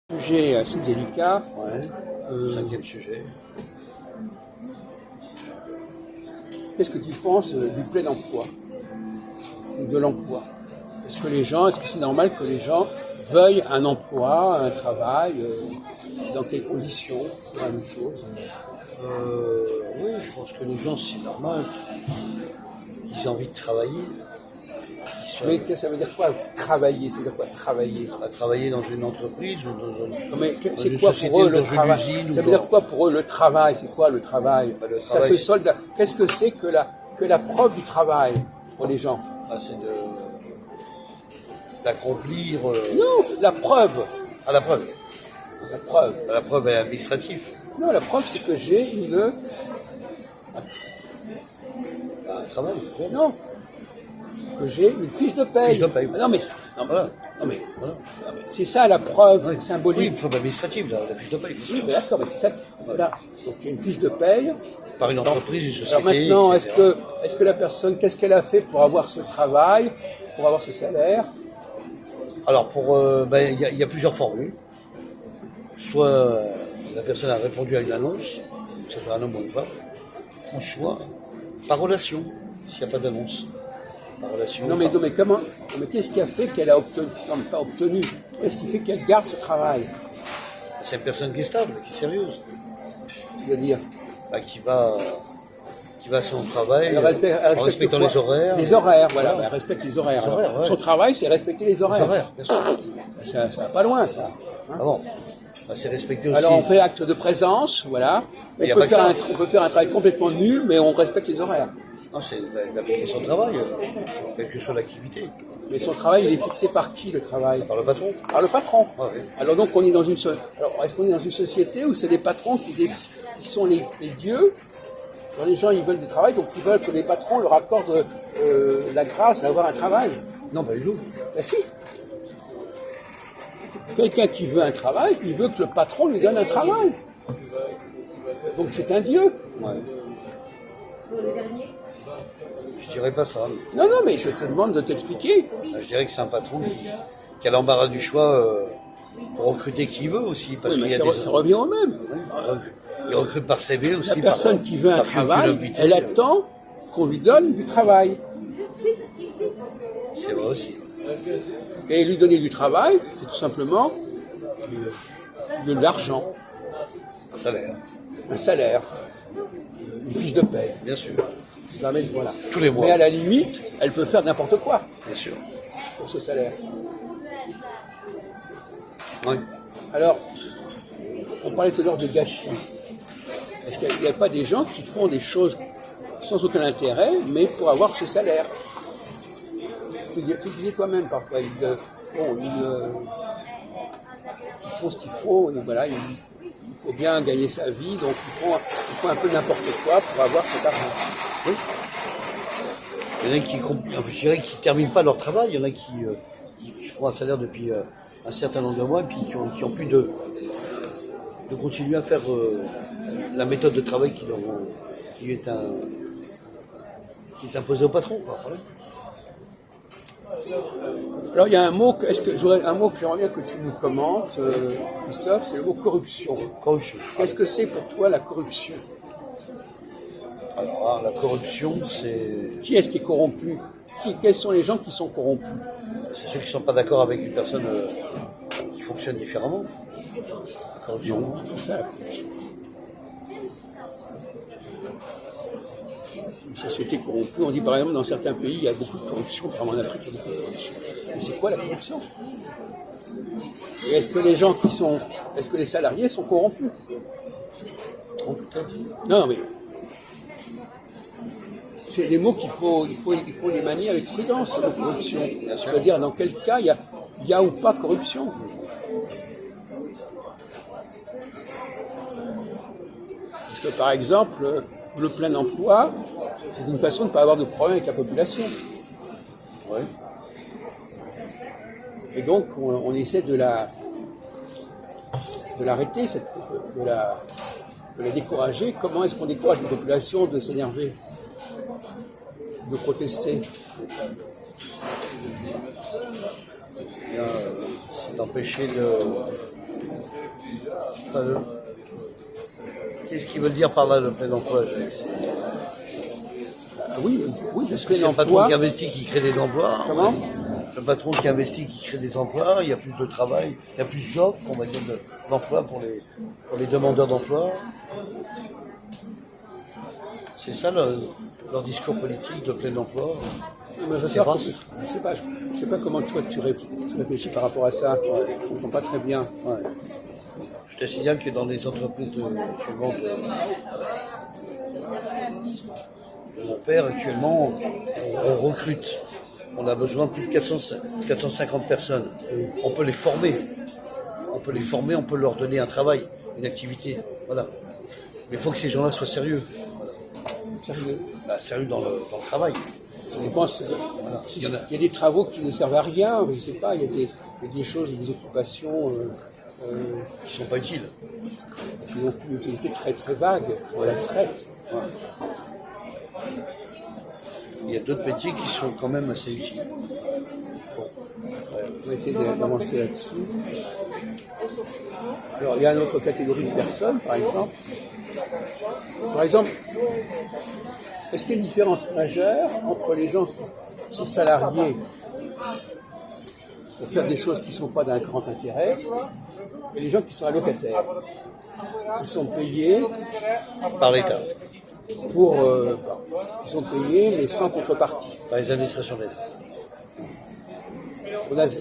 Sujet assez délicat. Ouais. Cinquième sujet. Qu'est-ce que tu penses du plein emploi, de l'emploi? Est-ce que c'est normal que les gens veuillent un emploi, un travail, dans quelles conditions, la même chose? Oui, je pense que les gens, c'est normal qu'ils aient envie de travailler. Mais ça veut dire quoi travailler? Ça veut dire quoi travailler? À travailler dans une entreprise ou dans Mais une c'est quoi société pour eux ou le dans travail? une usine. Ça veut dire quoi pour eux le travail? C'est quoi le travail? Le Ça travail, se solde. Qu'est-ce que c'est que la preuve du travail pour les gens? c'est d'accomplir. Non, la preuve. À la preuve. La preuve. La preuve est administrative. Non, la preuve c'est que j'ai une. Un travail. Non. Que j'ai une fiche de paye. Fiche de paye. Ah non mais. Voilà. Non mais. Voilà. Non, mais c'est ça la preuve Oui, symbolique. une preuve administrative, la fiche de paye. Bien Oui, sûr. mais d'accord, mais c'est ça. Voilà. Donc il y a une fiche de paye. Par une entreprise, une société. Alors maintenant, etc. est-ce que la personne, qu'est-ce qu'elle a fait pour avoir ce travail, pour avoir ce salaire? Alors, il y a plusieurs formules. Soit la personne a répondu à une annonce, ça fait un homme ou une femme, ou soit par relation, s'il n'y a pas d'annonce. Par relation. Non mais comment? Non, mais qu'est-ce qui a fait qu'elle a obtenu? Non, mais pas obtenu. Qu'est-ce qui fait qu'elle garde ce travail? C'est une personne qui est stable, qui est sérieuse, C'est-à-dire. qui va à son travail Alors elle en respectant quoi? les horaires. Les horaires, voilà, elle respecte les horaires. Les horaires, Alors, ouais. son travail, c'est respecter les horaires. Les horaires, bien sûr. Ça va pas loin, ça. Ah bon, c'est respecté aussi. Alors on fait acte de présence, voilà. Il y a On pas que ça. peut faire un travail complètement nul, mais on respecte les horaires. Non, c'est d'appliquer son travail, quelle que soit l'activité. Mais son travail, il est fixé par qui, le travail? Par le patron. Par le patron. Ah oui. Alors donc on est dans une est-ce qu'on est dans une société où c'est les patrons qui sont les dieux? Alors, les gens ils veulent du travail, donc ils veulent que les patrons leur accordent la grâce d'avoir un travail. Non, il joue. Ben si. Quelqu'un qui veut un travail, il veut que le patron lui donne un travail. Donc c'est un dieu. Ouais. Je dirais pas ça. Non, non, mais je te demande de t'expliquer. Je dirais que c'est un patron qui a l'embarras du choix pour recruter qui il veut aussi. Parce Oui, mais qu'il y a ça revient au même. il recrute par CV aussi. La personne qui veut un par travail, curriculum elle vitae. attend qu'on lui donne du travail. C'est vrai aussi. Et lui donner du travail, c'est tout simplement de l'argent, Un salaire, un salaire, une fiche de paie. bien sûr. Voilà. Tous les mois. Mais à la limite, elle peut faire n'importe quoi Bien sûr. pour ce salaire. Oui. Alors, on parlait tout à l'heure de gâchis. Est-ce qu'il n'y a pas des gens qui font des choses sans aucun intérêt, mais pour avoir ce salaire? Tu disais toi-même parfois, ils font ce qu'il faut, et voilà, il faut bien gagner sa vie, donc ils font un peu n'importe quoi pour avoir cet argent. Oui. Il y en a je dirais, qui ne terminent pas leur travail, il y en a qui font un salaire depuis un certain nombre de mois, et puis qui ont plus de continuer à faire la méthode de travail qui est imposée au patron. Voilà. Alors il y a un mot, que j'aimerais bien que tu nous commentes, Christophe, c'est le mot corruption. Corruption. Qu'est-ce que c'est pour toi la corruption? Alors, la corruption, c'est Qui est-ce qui est corrompu? Quels sont les gens qui sont corrompus? ceux qui ne sont pas d'accord avec une personne qui fonctionne différemment. La corruption. Non, c'est ça la corruption. Une société corrompue, on dit par exemple dans certains pays il y a beaucoup de corruption, par exemple en Afrique il y a beaucoup de corruption. Mais c'est quoi la corruption? Et est-ce que les salariés sont corrompus? Trop peut-être. Non, mais c'est des mots qu'il faut les manier avec prudence, la corruption. C'est-à-dire dans quel cas il y a ou pas corruption. Parce que par exemple, le plein emploi, c'est une façon de ne pas avoir de problème avec la population. Oui. Et donc on essaie de l'arrêter, de la décourager. Comment est-ce qu'on décourage la population de s'énerver, de protester? C'est d'empêcher Qu'est-ce qu'ils veulent dire par là, le plein emploi, Jacques? Oui, oui, Est-ce que c'est le patron qui investit qui crée des emplois? Comment? Le patron qui investit qui crée des emplois, il y a plus de travail, il y a plus d'offres, on va dire, d'emplois pour les demandeurs d'emploi. C'est ça leur discours politique de plein emploi. Mais je sais pas comment toi tu réfléchis par rapport à ça. Je ne comprends pas très bien. Ouais. Je te signale que dans les entreprises actuellement de mon père, actuellement, on recrute. On a besoin de plus de 450 personnes. On peut les former. On peut leur donner un travail, une activité. Voilà. Mais il faut que ces gens-là soient sérieux. Sérieux. Sérieux dans le travail. Je pense il y a des travaux qui ne servent à rien, je ne sais pas, il y a des choses, des occupations Qui ne sont pas utiles. qui ont une utilité très très vague, abstraite. Ouais. Il y a d'autres métiers qui sont quand même assez utiles. Bon. On va essayer d'avancer là-dessus. Alors, il y a une autre catégorie de personnes, par exemple. Est-ce qu'il y a une différence majeure entre les gens qui sont salariés pour faire des choses qui ne sont pas d'un grand intérêt et les gens qui sont allocataires, qui sont payés Par l'État, qui sont payés mais sans contrepartie? par les administrations d'aide.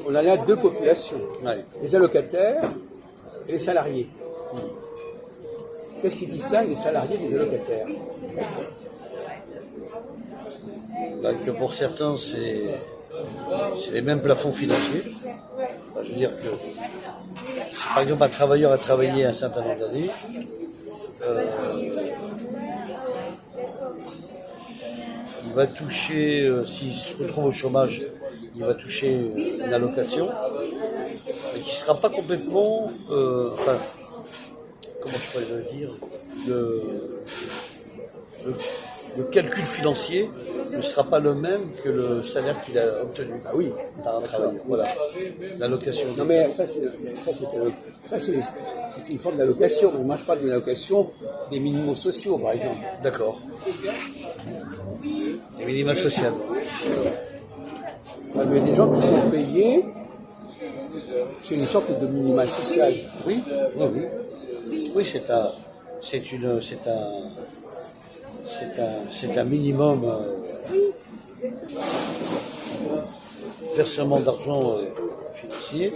On a là deux populations, Ouais. les allocataires et les salariés. Qu'est-ce qui distingue les salariés des allocataires? Que pour certains, c'est les mêmes plafonds financiers. Je veux dire que si par exemple un travailleur a travaillé un certain nombre d'années, il va toucher, s'il se retrouve au chômage, il va toucher une allocation, mais qui ne sera pas complètement, comment je pourrais le dire, le calcul financier ne sera pas le même que le salaire qu'il a obtenu par un travailleur. Voilà, l'allocation. Non mais ça c'est une forme d'allocation, mais moi je parle d'une allocation des minimaux sociaux par exemple. D'accord. Les minima sociales. Il y a des gens qui sont payés, c'est une sorte de minimal social. Oui, oui, oui. Oui, c'est un minimum versement d'argent financier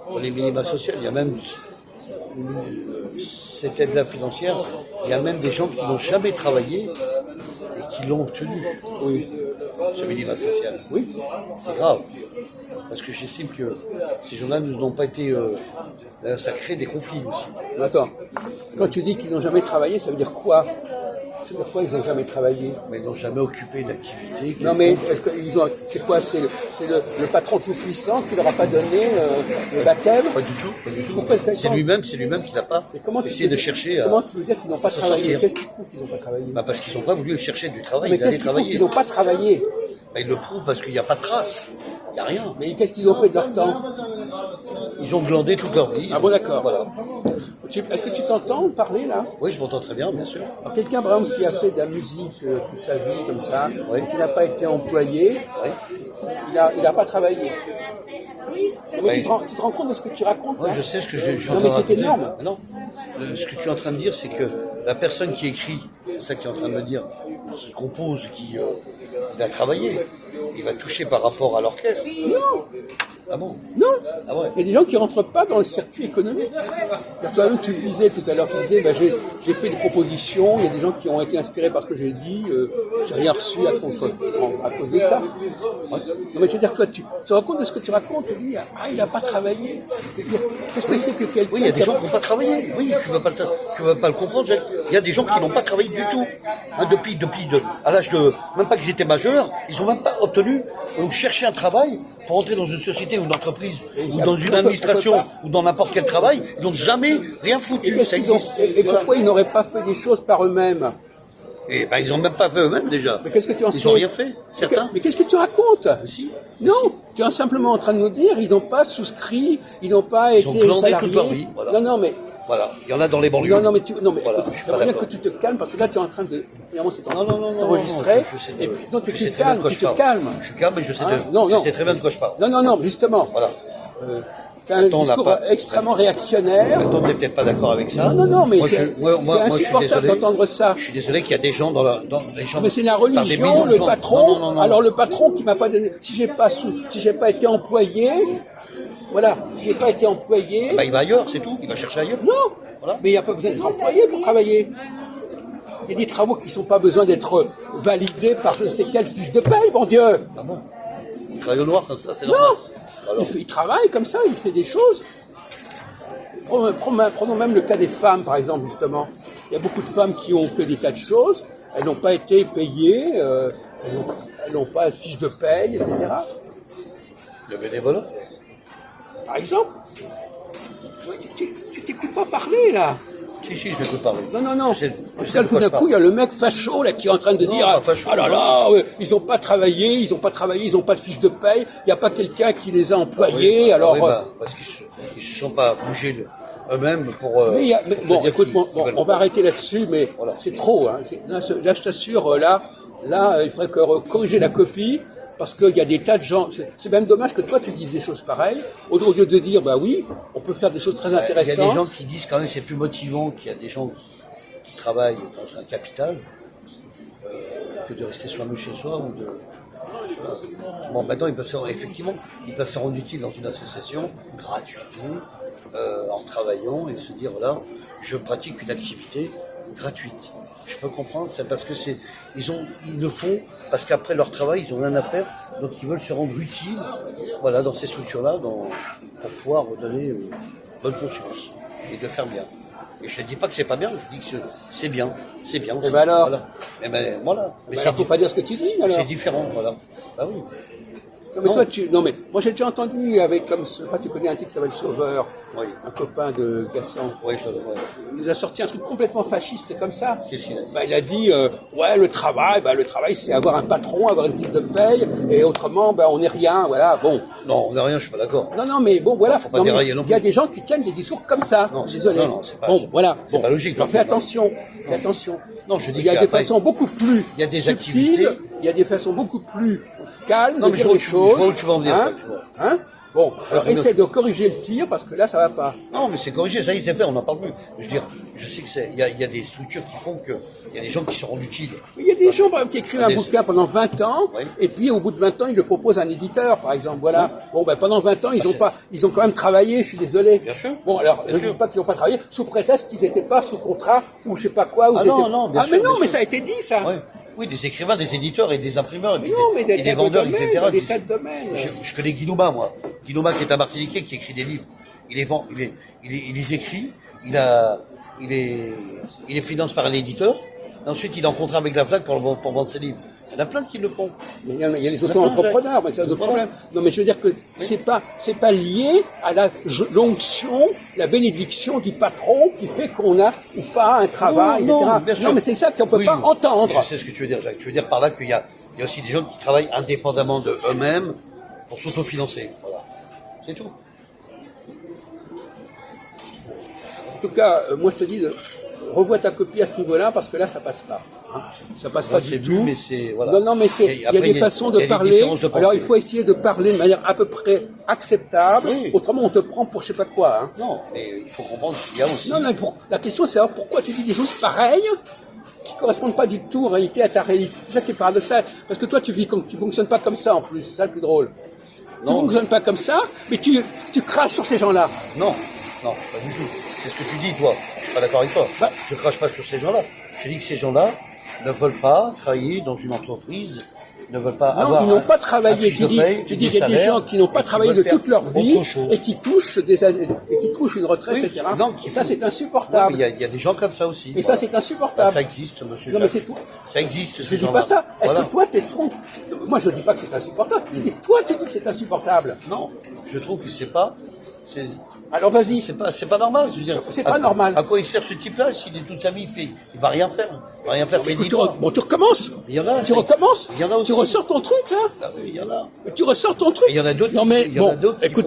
pour les minima sociaux. Il y a même cette aide-là financière, il y a même des gens qui n'ont jamais travaillé et qui l'ont obtenu. Oui, ce minima social. Oui. C'est grave. Parce que j'estime que ces gens-là n'ont pas été... d'ailleurs, ça crée des conflits aussi. Mais attends, quand tu dis qu'ils n'ont jamais travaillé, ça veut dire quoi? Ça veut dire quoi ils n'ont jamais travaillé? Mais ils n'ont jamais occupé d'activité. Non mais c'est quoi? C'est le patron tout-puissant qui leur a pas donné le baptême? Pas du tout. Pas du tout. Pourquoi c'est lui-même qui n'a pas essayé de chercher Comment tu veux dire qu'ils n'ont pas travaillé? sortir. Qu'est-ce qui prouve qu'ils n'ont pas travaillé? Parce qu'ils n'ont pas voulu chercher du travail. Mais Ils allaient qu'est-ce qui prouve qu'ils travailler. n'ont pas travaillé? Ils le prouvent parce qu'il n'y a pas de traces. Il n'y a rien. Mais qu'est-ce qu'ils ont fait de leur temps? Ils ont glandé toute leur vie. Ah bon, d'accord. Voilà. Est-ce que tu t'entends parler là? Oui, je m'entends très bien, bien sûr. Alors, quelqu'un par exemple qui a fait de la musique toute sa vie comme ça, qui n'a pas été employé, il n'a pas travaillé. Mais tu te rends compte de ce que tu racontes? Moi, là je sais ce que je suis en Non train mais de c'est raconter. énorme. Non. Ce que tu es en train de dire, c'est que la personne qui écrit, c'est ça que tu es en train de me dire, qui compose, qui a travaillé, il va toucher par rapport à l'orchestre. Non. Ah bon? Non. Ah ouais. Il y a des gens qui ne rentrent pas dans le circuit économique. Toi-même, tu le disais tout à l'heure, tu disais, j'ai fait des propositions, il y a des gens qui ont été inspirés par ce que j'ai dit, j'ai rien reçu à cause de ça. Non, mais je veux dire, toi, tu te rends compte de ce que tu racontes, tu dis, il n'a pas travaillé. Qu'est-ce que c'est que quelqu'un... Oui, il y a des gens qui n'ont pas travaillé. Oui, tu ne vas pas le comprendre, Jacques. Il y a des gens qui n'ont pas travaillé du tout. À l'âge de... Même pas qu'ils étaient majeurs, ils n'ont même pas obtenu ou cherché un travail pour entrer dans une société ou une entreprise ou dans une administration ou dans n'importe quel travail. Ils n'ont jamais rien foutu. Ça existe. Et pourquoi ils n'auraient pas fait des choses par eux-mêmes? Et ben, ils n'ont même pas fait eux-mêmes déjà. Mais qu'est-ce que tu en sais? Ils n'ont rien fait, certains. Mais qu'est-ce que tu racontes? Si. Non, tu es simplement en train de nous dire, ils n'ont pas souscrit, ils n'ont pas Ils ont été glandé salariés. toute leur vie, voilà. Non, non, mais Voilà, il y en a dans les banlieues. non, mais Voilà, écoute, je suis j'aimerais pas bien que d'accord. tu te calmes parce que là tu es en train de, vraiment c'est Non, enregistré. je sais Et puis non, tu je sais te très bien de calmes, quoi tu je te parle. calmes. Je suis calme, mais je sais, Hein? Non, non. je sais très bien de quoi je parle. Non, justement. Voilà. Tu as un Attends, on n'a discours pas- extrêmement réactionnaire. Toi, t'es peut-être pas d'accord avec ça. Non, mais moi, c'est moi, c'est je suis insupportable désolé. d'entendre ça. Je suis désolé qu'il y a des gens dans les gens. Mais c'est la par des religion, millions de le gens. patron. Non. Alors le patron qui m'a pas donné, si j'ai pas été employé, voilà, si j'ai pas été employé, Bah, il va ailleurs, c'est tout. Il va chercher ailleurs. non. Voilà. Mais il n'y a pas besoin d'être employé pour travailler. Il y a des travaux qui n'ont pas besoin d'être validés par je ne sais quelle fiche de paye, mon Dieu. Ah bon. Il travaille au noir comme ça, c'est Non. normal. Alors, Il travaille comme ça, il fait des choses. Prenons même le cas des femmes, par exemple, justement. Il y a beaucoup de femmes qui ont fait des tas de choses, elles n'ont pas été payées, elles n'ont pas de fiche de paye, etc. le bénévolat. Par exemple. Tu t'écoutes pas parler, là. Si, je m'écoute parler. Non. Je sais Parce de que tout quoi je d'un coup, parle. il y a le mec facho là qui est en train de Non, dire pas facho. ah là là, ils n'ont pas travaillé, ils n'ont pas de fiche de paye, il n'y a pas quelqu'un qui les a employés, Oui, alors. oui, parce qu'ils se sont pas bougés eux-mêmes pour. Mais pour bon, se dire écoute, qu'ils veulent. on va arrêter là-dessus, mais Voilà. c'est trop. Hein. Là, je t'assure, là, il faudrait corriger la copie. Parce qu'il y a des tas de gens, c'est même dommage que toi tu dises des choses pareilles, au lieu de dire, bah oui, on peut faire des choses très Il y a intéressantes. des gens qui disent quand même que c'est plus motivant qu'il y a des gens qui travaillent dans un capital que de rester soi-même chez soi ou de. Bon, maintenant, ils peuvent se rendre utiles dans une association gratuitement, en travaillant et se dire, voilà, je pratique une activité gratuite. Je peux comprendre, c'est parce que ils le font parce qu'après leur travail, ils ont rien à faire, donc ils veulent se rendre utiles, voilà, dans ces structures-là, pour pouvoir donner bonne conscience et de faire bien. Et je ne dis pas que c'est pas bien, je dis que c'est bien aussi. Et ben alors Voilà. Et ben voilà. Mais il ne faut pas dire ce que tu dis, alors. c'est différent, voilà. Bah oui. Non mais, Non. moi j'ai déjà entendu tu connais un type qui s'appelle Sauveur, Oui. un copain de Gassan. Oui, Il nous a sorti un truc complètement fasciste comme ça. Qu'est-ce qu'il a dit? Il a dit, le travail c'est avoir un patron, avoir une fiche de paye, et autrement, on n'est rien, voilà, bon. Non, on n'a rien, je suis pas d'accord. Non, mais bon, voilà. Faut pas Non, mais dérailler non il y a plus. des gens qui tiennent des discours comme ça. Non, Désolé. non, c'est pas- bon, voilà. c'est pas logique, Alors non fais plus. attention. Fais attention. Non, je dis il y a des qu'après, façons beaucoup plus il y a des subtiles, activités. il y a des façons beaucoup plus calmes Non, de mais dire je les choses. vois où tu vas en venir, Hein, je vois. hein. Bon, alors je essaie de corriger le tir parce que là, ça va pas. Non, mais c'est corrigé, ça y est, c'est fait, on n'en parle plus. Je veux dire, je sais que il y a des structures qui font que, il y a des gens qui se rendent utiles. Il y a des gens, par exemple, qui écrivent un Des- bouquin pendant 20 ans, Oui. et puis au bout de 20 ans, ils le proposent à un éditeur, par exemple. Voilà. Bon, pendant 20 ans, ils ont quand même travaillé, je suis désolé. Bien sûr. Bon, alors, Bien je ne sûr. dis pas qu'ils n'ont pas travaillé, sous prétexte qu'ils n'étaient pas sous contrat, ou je sais pas quoi, ou Ah ils non, étaient- non, bien Ah, sûr, mais non, bien mais sûr. ça a été dit, ça. Ouais. Oui, des écrivains, des éditeurs et des imprimeurs et, puis Non, mais et des des tas de vendeurs, domaines, etc. des tas de domaines. Je connais Guinouma, moi. Guinouma qui est un Martiniquais qui écrit des livres. Il les vend, il les écrit, il les finance par un éditeur. Et ensuite, il est en contrat avec la FNAC pour vendre ses livres. Il y en a plein qui le font. Mais il y a les auto-entrepreneurs, mais c'est un autre problème. Non, mais je veux dire que c'est pas lié à l'onction, la bénédiction du patron qui fait qu'on a ou pas un travail, Non, etc. bien sûr. Non, mais c'est ça qu'on peut Oui, pas entendre. Je sais ce que tu veux dire, Jacques. Tu veux dire par là qu'il y a aussi des gens qui travaillent indépendamment de eux-mêmes pour s'autofinancer. Voilà. C'est tout. En tout cas, moi je te dis, revois ta copie à ce niveau-là parce que là, ça passe pas. Hein. Ça passe pas C'est du vu, tout. mais c'est voilà. Non, mais il y a après, des façons de il y a des parler. différences de pensée. Alors il faut essayer de parler de manière à peu près acceptable. Oui. Autrement, on te prend pour je sais pas quoi. Hein. Non, mais il faut comprendre qu'il y a aussi. Non, la question c'est alors, pourquoi tu dis des choses pareilles qui correspondent pas du tout en réalité à ta réalité. C'est ça qui est paradoxal. Parce que toi, tu fonctionnes pas comme ça en plus. C'est ça le plus drôle. Tu Non. fonctionnes pas comme ça, mais tu craches sur ces gens-là. Non, pas du tout. C'est ce que tu dis, toi. Je suis pas d'accord avec toi. Bah. Je crache pas sur ces gens-là. Je dis que ces gens-là ne veulent pas travailler dans une entreprise, ne veulent pas Non, avoir. ils n'ont pas un travaillé. fiche de paye Tu et dis des qu'il y a des salaires gens qui n'ont pas et qui travaillé de veulent faire toute leur vie autre chose. et qui touchent une retraite, Oui, etc. non, Et ça, c'est Ouais, insupportable. mais il y a des gens comme ça aussi. Et Voilà. ça, c'est insupportable. Ça existe, monsieur. Non, mais Jacques. c'est tout. Ça existe, Je ces dis gens-là. pas ça. Est-ce Voilà. que toi, t'es trop... Moi, je dis pas que c'est insupportable. Je dis, toi, tu dis que c'est insupportable. Non, je trouve que c'est pas. Alors vas-y. C'est pas normal, je veux dire. C'est pas normal. À quoi il sert ce type-là s'il est toute sa vie, il va rien faire. Il va rien faire, c'est 10 mois. Bon, tu recommences. Il y en a. Tu recommences. Il y en a aussi. Tu ressors ton truc, là. Ah oui, il y en a. Tu ressors ton truc. Et il y en a d'autres. Non mais il y en a bon, d'autres qui écoute.